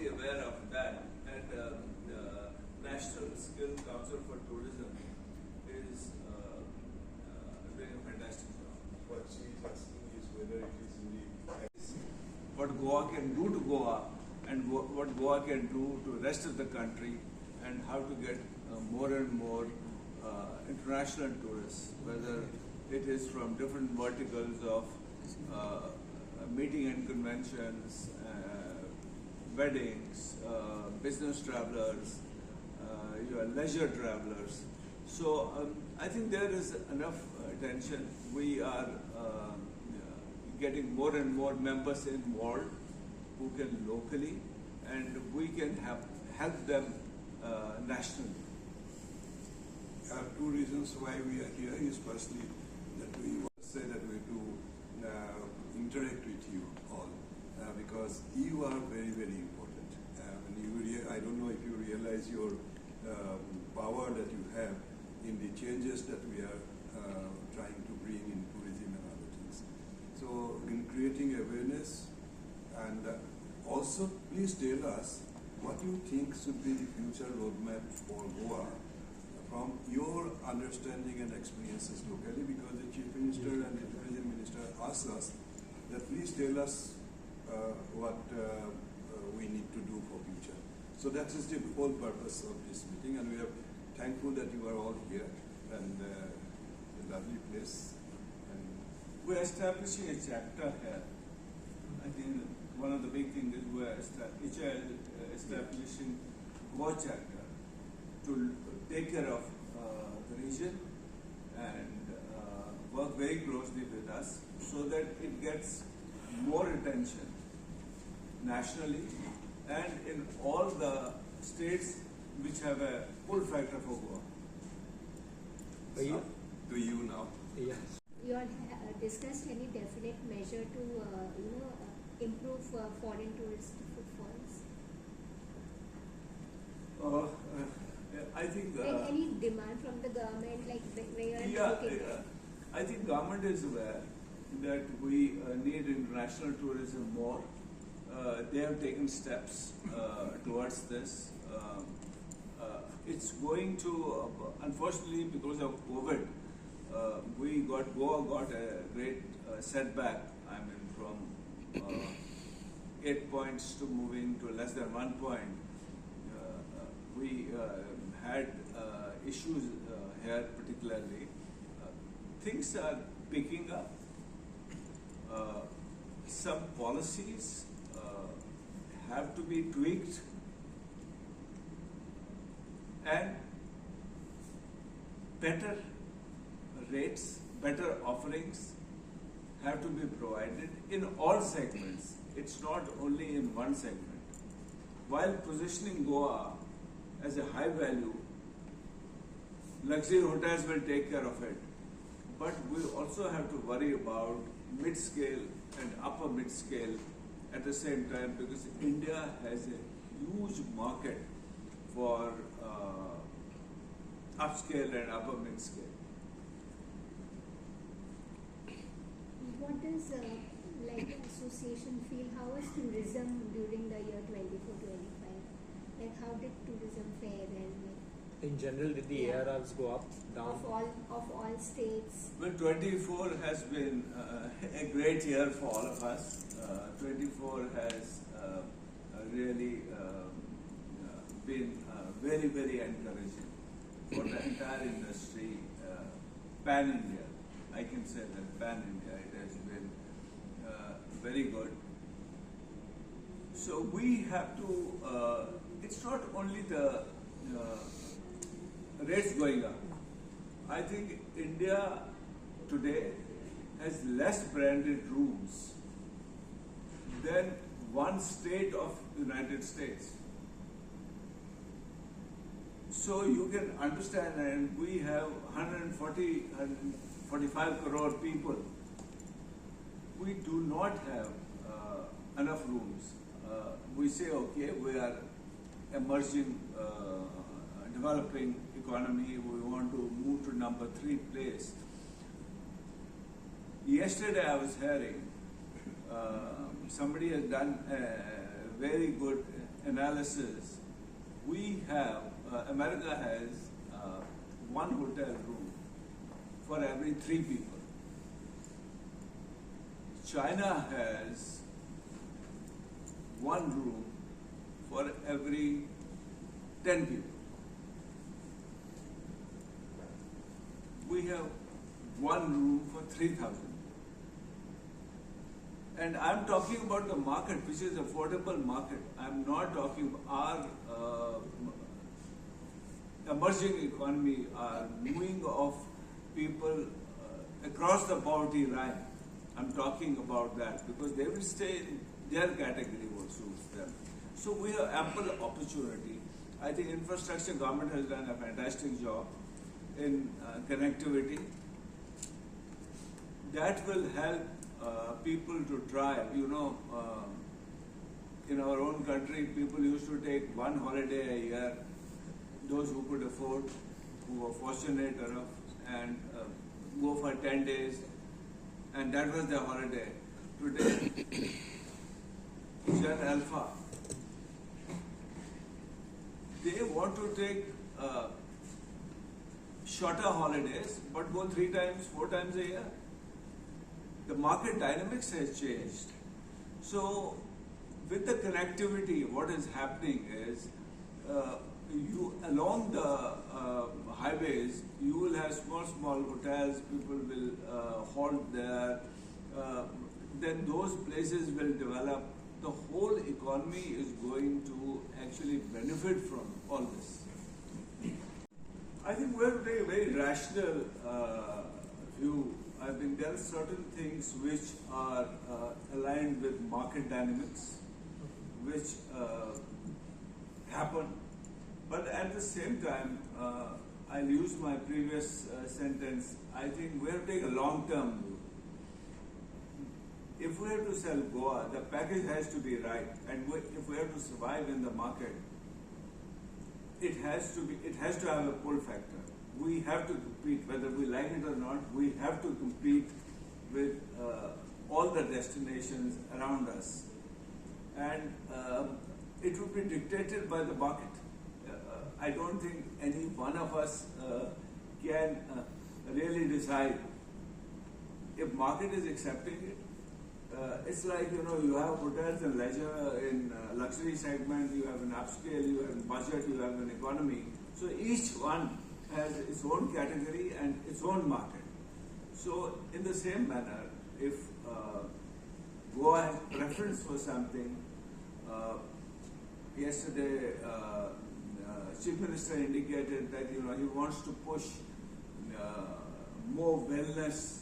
aware of that, and the National Skill Council for Tourism is doing a fantastic job. What she is asking is whether it is indeed What Goa can do to Goa, and what Goa can do to the rest of the country, and how to get more and more international tourists, whether it is from different verticals of meeting and conventions, weddings, business travelers, your leisure travelers. So I think there is enough attention. We are getting more and more members involved who can locally, and we can help them nationally. two reasons why we are here is firstly that we want to say that we do interact with you all because you are very, very important. I don't know if you realize your power that you have in the changes that we are trying to bring in tourism and other things. So in creating awareness, and also please tell us what you think should be the future roadmap for Goa from your understanding and experiences locally, because the Chief Minister and the Tourism Minister asked us that please tell us what we need to do for future. So that is the whole purpose of this meeting, and we are thankful that you are all here, and a lovely place. And we are establishing a chapter here. I think one of the big things is we are establishing Goa chapter to take care of the region and work very closely with us so that it gets more attention nationally and in all the states which have a pull factor for Goa. so, to you now. Yes. You all discussed any definite measure to improve foreign tourist footfalls? I think Any demand from the government, like where you are looking at? I think government is aware that we need international tourism more. They have taken steps towards this. It's going to, unfortunately, because of COVID, Goa got a great setback. I mean, from 8 points to moving to less than 1 point. We had issues here particularly. Things are picking up. Some policies have to be tweaked, and better rates, better offerings have to be provided in all segments. It's not only in one segment. While positioning Goa as a high value, luxury hotels will take care of it. But we also have to worry about mid-scale and upper mid-scale at the same time, because India has a huge market for upscale and upper mid-scale. What does association feel? How was tourism during the year 24-25? Like how did tourism fare and In general, did the ARRs go up, down? of all states? Well, 24 has been a great year for all of us. 24 has really been very, very encouraging for the entire industry, pan-India. I can say that pan-India, it has been very good. So we have to, it's not only the rates going up. I think India today has less branded rooms than one state of the United States. So you can understand, and we have 145 crore people. We do not have enough rooms. We say, okay, we are emerging, developing economy, we want to move to number 3 place. Yesterday I was hearing somebody has done a very good analysis, we have, America has one hotel room for every 3 people. China has one room for every 10 people. We have one room for 3,000. And I'm talking about the market, which is affordable market. I'm not talking our emerging economy, our moving of people across the poverty line. I'm talking about that because they will stay in their category what suits them. So we have ample opportunity. I think infrastructure government has done a fantastic job in connectivity. That will help people to drive. You know, in our own country, people used to take one holiday a year. Those who could afford, who were fortunate enough, and go for 10 days, and that was their holiday. Today, Gen Alpha, they want to take shorter holidays, but go 3 times, 4 times a year. The market dynamics has changed. So, with the connectivity, what is happening is, you along the highways, you will have small hotels. People will halt there. Then those places will develop. The whole economy is going to actually benefit from all this. I think we have to take a very rational view. I think there are certain things which are aligned with market dynamics, which happen. But at the same time, I'll use my previous sentence. I think we have to take a long-term view. If we have to sell Goa, the package has to be right, and if we have to survive in the market, it has to have a pull factor. We have to compete, whether we like it or not. We have to compete with all the destinations around us, and it will be dictated by the market. I don't think any one of us can really decide if market is accepting it. It's like, you know, you have hotels and leisure in luxury segment, you have an upscale, you have a budget, you have an economy. So each one has its own category and its own market. So in the same manner, if Goa has preference for something, yesterday Chief Minister indicated that, you know, he wants to push more wellness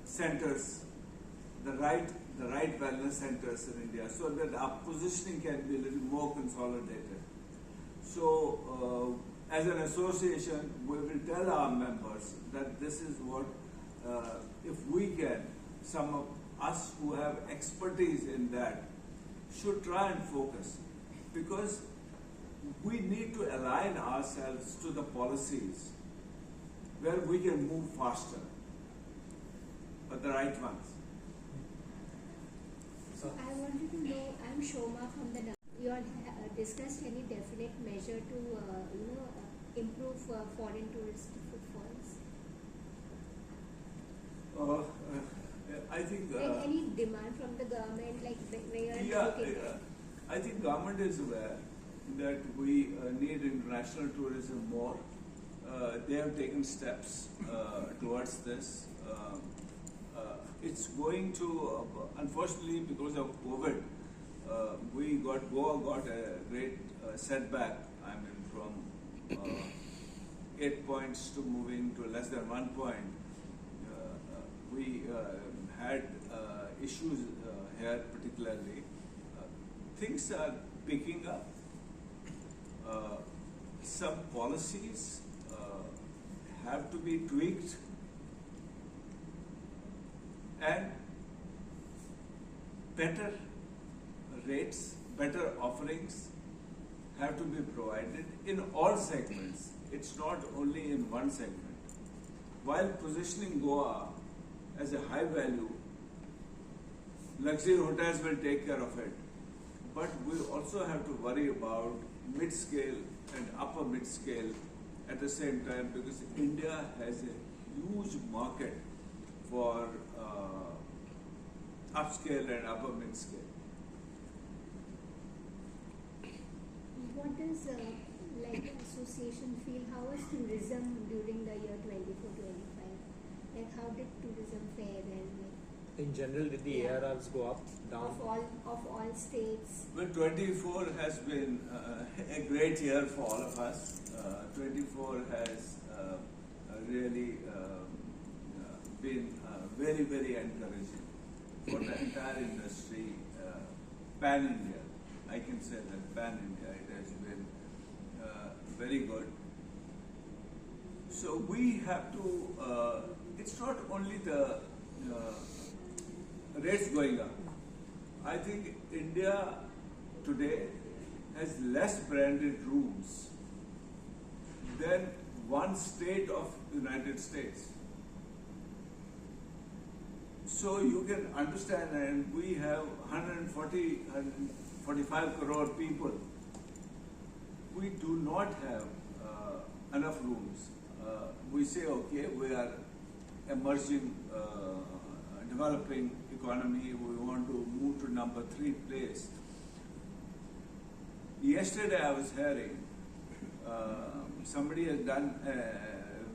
centers, the right wellness centers in India, so that our positioning can be a little more consolidated. So, as an association, we will tell our members that this is what, if we can, some of us who have expertise in that should try and focus, because we need to align ourselves to the policies where we can move faster, but the right ones. So I wanted to know, I'm Shoma from the. You all discussed any definite measure to improve foreign tourist footfalls? I think. Like any demand from the government, like where you are looking at? I think government is aware that we need international tourism more. They have taken steps towards this. It's going to, unfortunately, because of COVID, Goa got a great setback. I mean, from 8 points to moving to less than 1 point. We had issues here particularly. Things are picking up. Some policies have to be tweaked, and better rates, better offerings have to be provided in all segments. It's not only in one segment. While positioning Goa as a high value, luxury hotels will take care of it. but we also have to worry about mid-scale and upper mid-scale at the same time, because India has a huge market for upscale and upper mid-scale. What does like association feel? How was tourism during the year 24-25? Like how did tourism fare there? Like, In general, did the Yeah. ARRs go up, down? of all states? Well, 24 has been a great year for all of us. 24 has really been very, very encouraging for the entire industry, pan-India. I can say that pan-India, it has been very good. So we have to, it's not only the rates going up. I think India today has less branded rooms than one state of United States. So you can understand, and we have 145 crore people. We do not have enough rooms. We say, okay, we are emerging, developing economy, we want to move to number 3 place. Yesterday I was hearing somebody has done a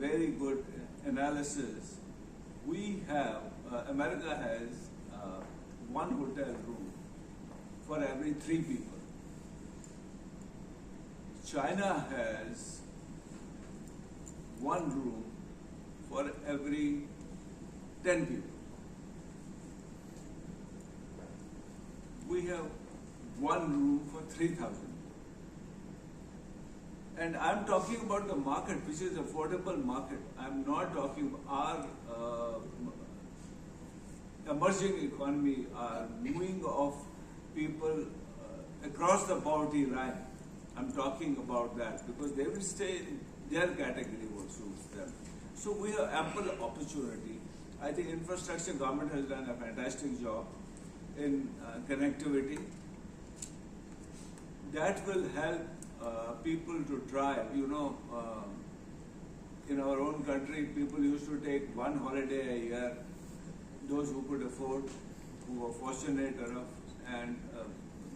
very good analysis. We have, America has 1 hotel room for every 3 people. China has 1 room for every 10 people. We have 1 room for 3,000. And I'm talking about the market, which is affordable market. I'm not talking our emerging economy are moving of people across the poverty line. I'm talking about that because they will stay in their category what suits them. So we have ample opportunity. I think infrastructure government has done a fantastic job in connectivity. That will help people to drive. You know, in our own country, people used to take 1 holiday a year. Those who could afford, who were fortunate enough, and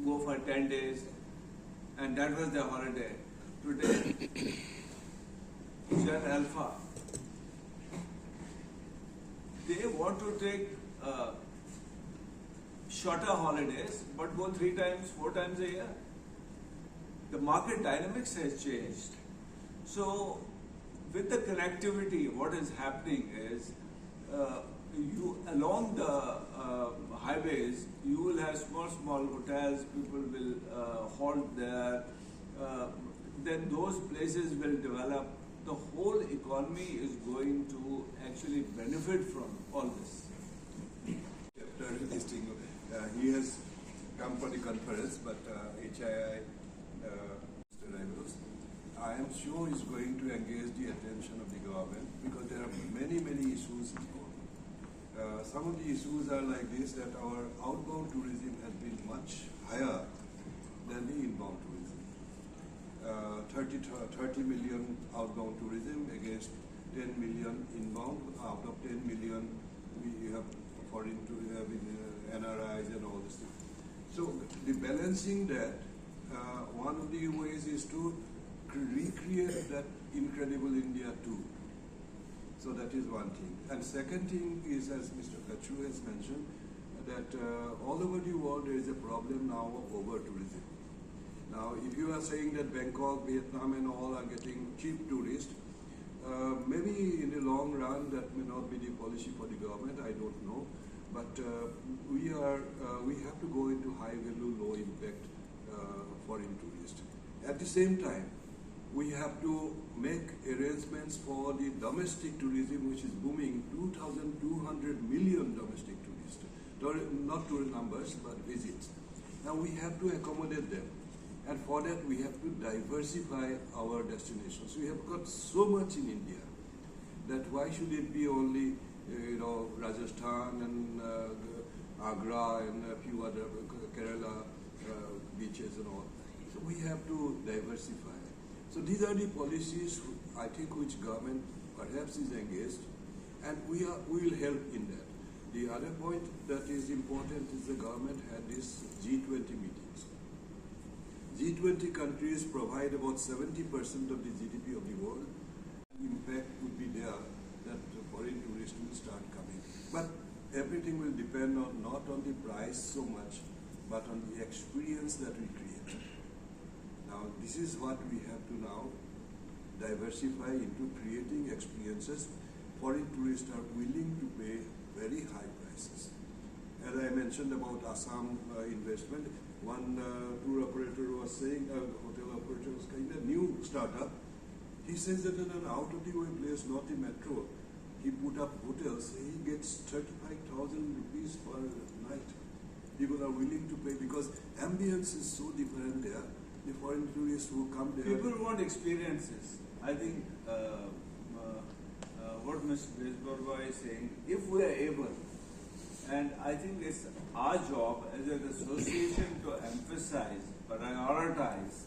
go for 10 days, and that was their holiday. Today, Gen Alpha, they want to take shorter holidays, but go 3 times, 4 times a year. The market dynamics has changed. So, with the connectivity, what is happening is, you along the highways, you will have small hotels. People will halt there. Then those places will develop. The whole economy is going to actually benefit from all this. After listing, he has come for the conference, but HII, Mr. Rivals, I am sure is going to engage the attention of the government because there are many issues involved. Some of the issues are like this, that our outbound tourism has been much higher than the inbound tourism. 30 million outbound tourism against 10 million inbound. Out of 10 million, we have foreign NRIs and all this stuff. So the balancing that, one of the ways is to recreate that incredible India too. So that is one thing. And second thing is, as Mr. Kachu has mentioned, that all over the world there is a problem now of over-tourism. Now, if you are saying that Bangkok, Vietnam and all are getting cheap tourists, maybe in the long run that may not be the policy for the government, I don't know. But we have to go into high value, low impact foreign tourists. At the same time, we have to make arrangements for the domestic tourism, which is booming, 2,200 million domestic tourists. Not tourist numbers, but visits. Now we have to accommodate them. And for that, we have to diversify our destinations. We have got so much in India that why should it be only, Rajasthan and Agra and a few other, Kerala, hotels and all. So we have to diversify. So these are the policies I think which government perhaps is engaged, and we will help in that. The other point that is important is the government had this G20 meetings. G20 countries provide about 70% of the GDP of the world. Impact would be there that foreign tourists will start coming. But everything will depend on not on the price so much, but on the experience that we create. Now, this is what we have to now diversify into creating experiences. Foreign tourists are willing to pay very high prices. As I mentioned about Assam investment, one tour operator was saying, hotel operator was kind of new startup. He says that in an out-of-the-way place, not the metro, he put up hotels, he gets 35,000 rupees per night. People are willing to pay because ambience is so different there. The foreign tourists who come there. People want experiences. I think what Mr. Desbarwa is saying, if we are able, and I think it's our job as an association to emphasize, prioritize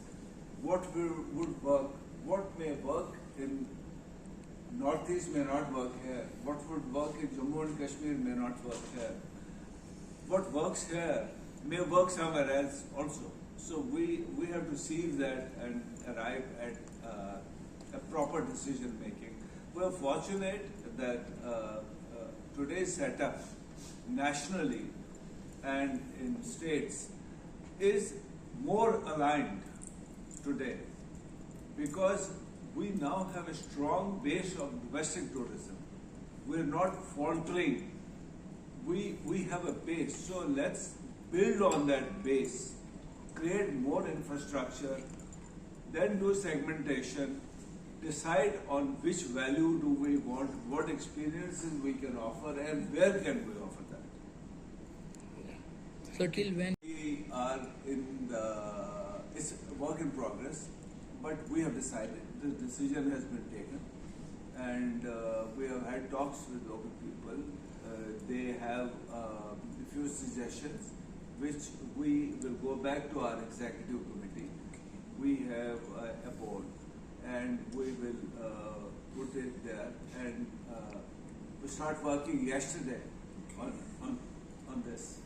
what would work, what may work in Northeast may not work here, what would work in Jammu and Kashmir may not work here. What works here may work somewhere else also. So we have to seize that and arrive at a proper decision making. We are fortunate that today's setup nationally and in states is more aligned today because we now have a strong base of domestic tourism. We're not faltering. We have a base. So let's build on that base, create more infrastructure, then do segmentation, decide on which value do we want, what experiences we can offer, and where can we offer that. So till when? We are it's a work in progress, but we have decided, the decision has been taken, and we have had talks with local people. They have a few suggestions, which we will go back to our executive committee. We have a board, and we will put it there, and we start working yesterday on this.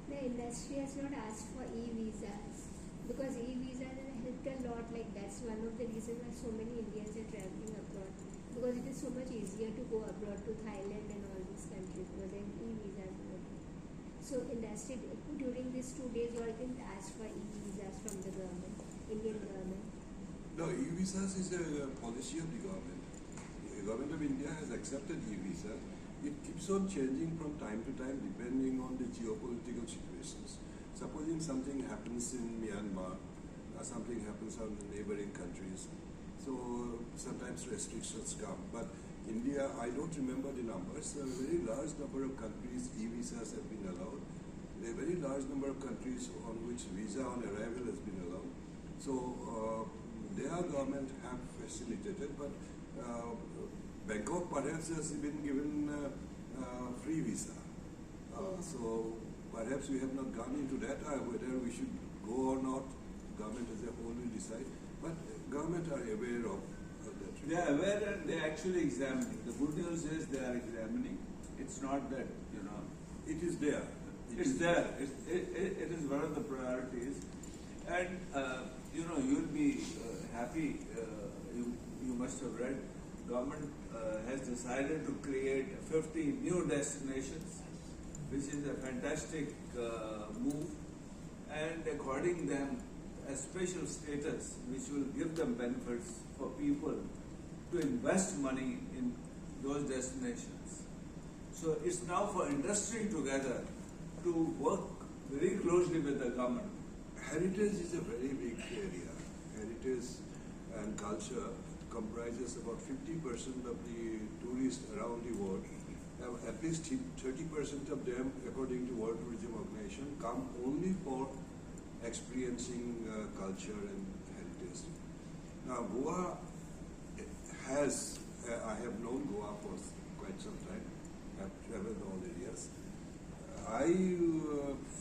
The industry has not asked for e-visas because e-visas have helped a lot. Like that's one of the reasons why so many Indians are traveling abroad, because it is so much easier to go abroad to Thailand and all these countries because they have e-visas. So industry during these 2 days, you all didn't ask for e-visas from the government, Indian government. No, e-visas is a policy of the government. The government of India has accepted e-visa. It keeps on changing from time to time depending on the geopolitical situations. Supposing something happens in Myanmar, something happens on the neighboring countries, so sometimes restrictions come. But India, I don't remember the numbers. A very large number of countries e-visas have been allowed. There are a very large number of countries on which visa on arrival has been allowed. So their government have facilitated, but Bangkok perhaps has been given free visa. So perhaps we have not gone into that, whether we should go or not. Government as a whole will decide. But government are aware of that. They are aware and they are actually examining. The good news is they are examining. It's not that, It is there. it's there. It is one of the priorities. And, you'll be happy. You must have read, government has decided to create 50 new destinations, which is a fantastic move. And according them, a special status which will give them benefits for people to invest money in those destinations. So it's now for industry together to work very closely with the government. Heritage is a very big area. Heritage and culture comprises about 50% of the tourists around the world. At least 30% of them, according to World Tourism Organization, come only for experiencing culture and heritage. Now, Goa has, I have known Goa for quite some time. I've traveled all areas. I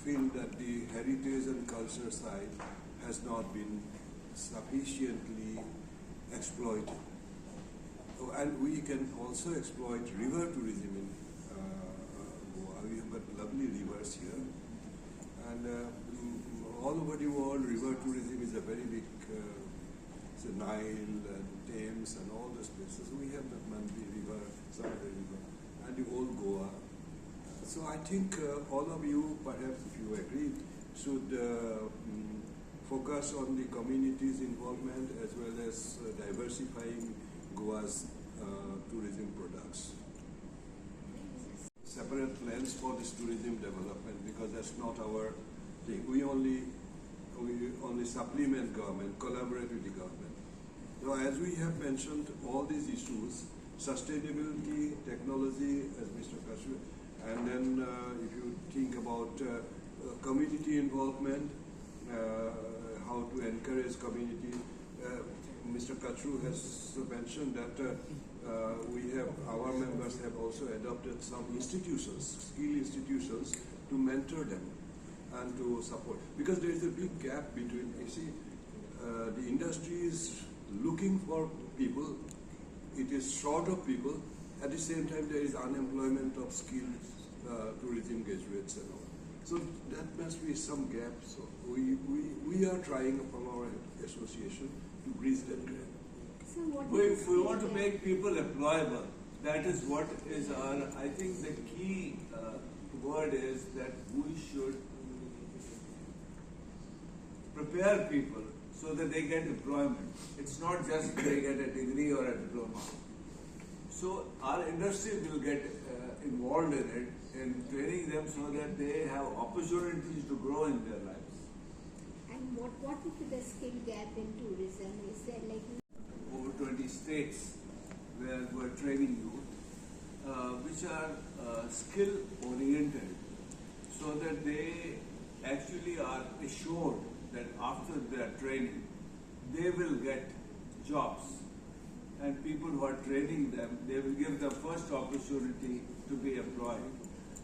feel that the heritage and culture side has not been sufficiently exploited. Oh, and we can also exploit river tourism in Goa. We have got lovely rivers here. And all over the world, river tourism is a very big, it's a Nile and Thames and all those places. We have the Mandi River, Samudra River, and the old Goa. So I think all of you, perhaps if you agree, should focus on the community's involvement as well as diversifying Goa's tourism products. Separate plans for this tourism development, because that's not our thing. We only supplement government, collaborate with the government. Now, as we have mentioned, all these issues, sustainability, technology, as Mr. Kashmir, and then if you think about community involvement, how to encourage community. Mr. Kachru has mentioned that our members have also adopted some institutions, skill institutions, to mentor them and to support. Because there is a big gap between, you see, the industry is looking for people, it is short of people, at the same time there is unemployment of skilled tourism graduates and all. So that must be some gap. So we are trying from our association to bridge that gap. So what If we want to make people employable, that is what is our, I think the key word is that we should prepare people so that they get employment. It's not just they get a degree or a diploma. So our industry will get involved in it, in training them so that they have opportunities to grow in their lives. And what would be the skill gap in tourism? Is there like Over 20 states where we're training youth, which are skill oriented, so that they actually are assured that after their training, they will get jobs. And people who are training them, they will give the first opportunity to be employed.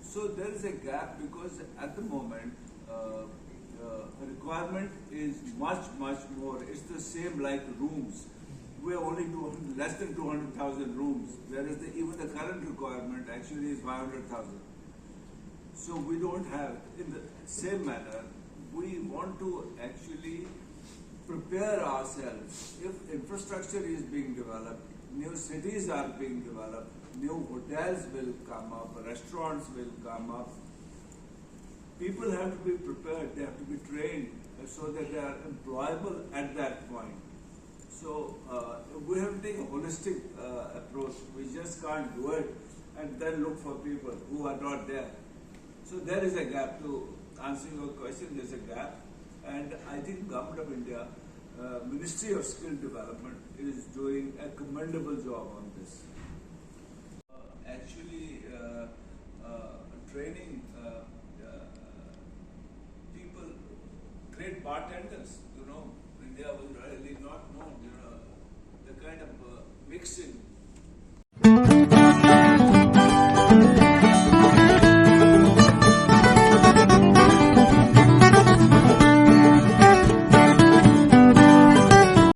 So there is a gap because at the moment, requirement is much more. It's the same like rooms. We are only less than 200,000 rooms, whereas even the current requirement actually is 500,000. So we don't have, in the same manner, we want to actually prepare ourselves. If infrastructure is being developed, new cities are being developed, new hotels will come up, restaurants will come up. People have to be prepared, they have to be trained so that they are employable at that point. So we have to take a holistic approach. We just can't do it and then look for people who are not there. So there is a gap. To answer your question, there's a gap. And I think Government of India, Ministry of Skill Development is doing a commendable job on this. Actually, training people, great bartenders.